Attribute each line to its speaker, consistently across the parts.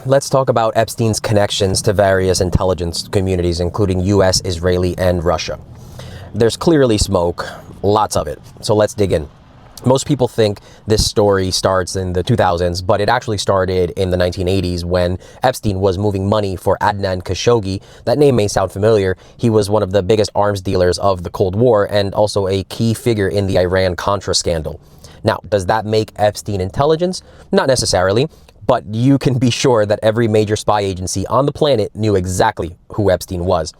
Speaker 1: Let's talk about Epstein's connections to various intelligence communities, including US, Israeli, and Russia. There's clearly smoke, lots of it. So let's dig in. Most people think this story starts in the 2000s, but it actually started in the 1980s when Epstein was moving money for Adnan Khashoggi. That name may sound familiar. He was one of the biggest arms dealers of the Cold War and also a key figure in the Iran-Contra scandal. Now, does that make Epstein intelligence? Not necessarily, but you can be sure that every major spy agency on the planet knew exactly who Epstein was.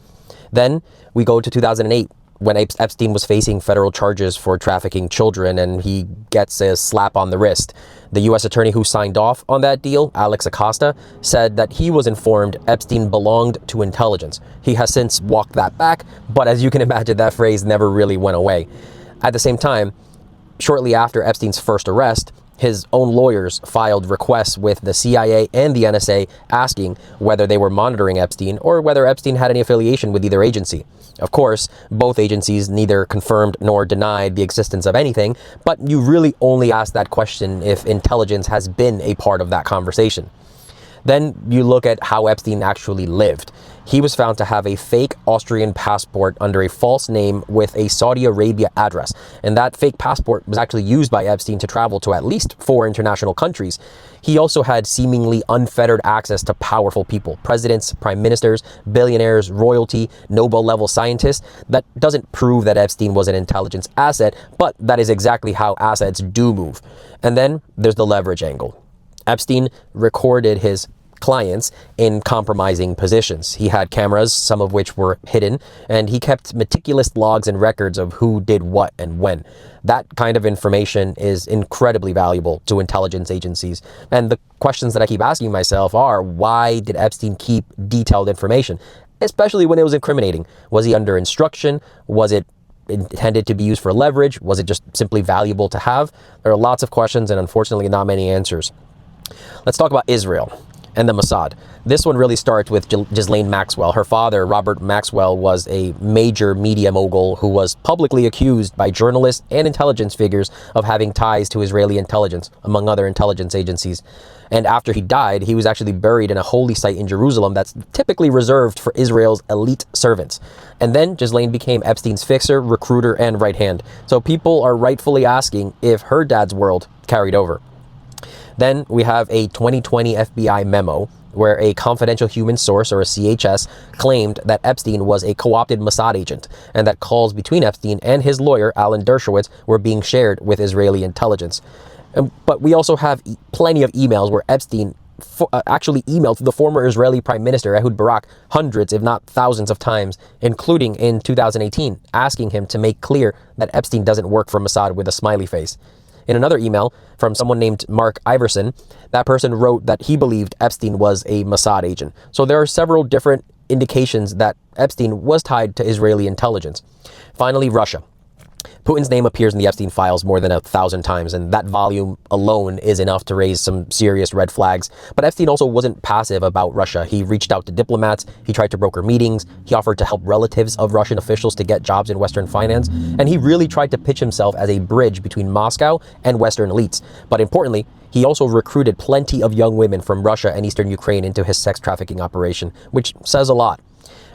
Speaker 1: Then we go to 2008. When Epstein was facing federal charges for trafficking children and he gets a slap on the wrist. The U.S. attorney who signed off on that deal, Alex Acosta, said that he was informed Epstein belonged to intelligence. He has since walked that back, but as you can imagine, that phrase never really went away. At the same time, shortly after Epstein's first arrest, his own lawyers filed requests with the CIA and the NSA asking whether they were monitoring Epstein or whether Epstein had any affiliation with either agency. Of course, both agencies neither confirmed nor denied the existence of anything, but you really only ask that question if intelligence has been a part of that conversation. Then you look at how Epstein actually lived. He was found to have a fake Austrian passport under a false name with a Saudi Arabia address. And that fake passport was actually used by Epstein to travel to at least 4 international countries. He also had seemingly unfettered access to powerful people, presidents, prime ministers, billionaires, royalty, Nobel-level scientists. That doesn't prove that Epstein was an intelligence asset, but that is exactly how assets do move. And then there's the leverage angle. Epstein recorded his clients in compromising positions. He had cameras, some of which were hidden, and he kept meticulous logs and records of who did what and when. That kind of information is incredibly valuable to intelligence agencies. And the questions that I keep asking myself are, why did Epstein keep detailed information, especially when it was incriminating? Was he under instruction? Was it intended to be used for leverage? Was it just simply valuable to have? There are lots of questions and unfortunately not many answers. Let's talk about Israel and the Mossad. This one really starts with Ghislaine Maxwell. Her father, Robert Maxwell, was a major media mogul who was publicly accused by journalists and intelligence figures of having ties to Israeli intelligence, among other intelligence agencies. And after he died, he was actually buried in a holy site in Jerusalem that's typically reserved for Israel's elite servants. And then Ghislaine became Epstein's fixer, recruiter, and right hand. So people are rightfully asking if her dad's world carried over. Then we have a 2020 FBI memo where a confidential human source, or a CHS, claimed that Epstein was a co-opted Mossad agent and that calls between Epstein and his lawyer, Alan Dershowitz, were being shared with Israeli intelligence. But we also have plenty of emails where Epstein actually emailed to the former Israeli Prime Minister, Ehud Barak, hundreds, if not thousands of times, including in 2018, asking him to make clear that Epstein doesn't work for Mossad with a smiley face. In another email from someone named Mark Iverson, that person wrote that he believed Epstein was a Mossad agent. So there are several different indications that Epstein was tied to Israeli intelligence. Finally, Russia. Putin's name appears in the Epstein files more than 1,000 times, and that volume alone is enough to raise some serious red flags. But Epstein also wasn't passive about Russia. He reached out to diplomats, he tried to broker meetings, he offered to help relatives of Russian officials to get jobs in Western finance, and he really tried to pitch himself as a bridge between Moscow and Western elites. But importantly, he also recruited plenty of young women from Russia and Eastern Ukraine into his sex trafficking operation, which says a lot.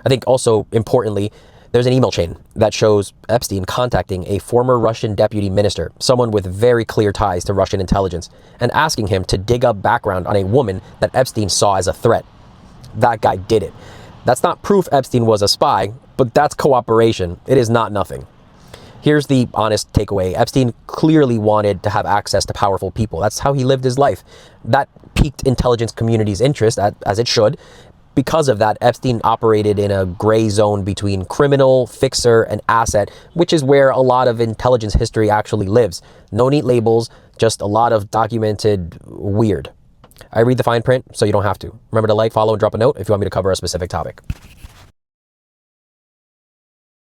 Speaker 1: I think also importantly, there's an email chain that shows Epstein contacting a former Russian deputy minister, someone with very clear ties to Russian intelligence, and asking him to dig up background on a woman that Epstein saw as a threat. That guy did it. That's not proof Epstein was a spy, but that's cooperation. It is not nothing. Here's the honest takeaway. Epstein clearly wanted to have access to powerful people. That's how he lived his life. That piqued intelligence community's interest, as it should. Because of that, Epstein operated in a gray zone between criminal, fixer, and asset, which is where a lot of intelligence history actually lives. No neat labels, just a lot of documented weird. I read the fine print, so you don't have to. Remember to like, follow, and drop a note if you want me to cover a specific topic.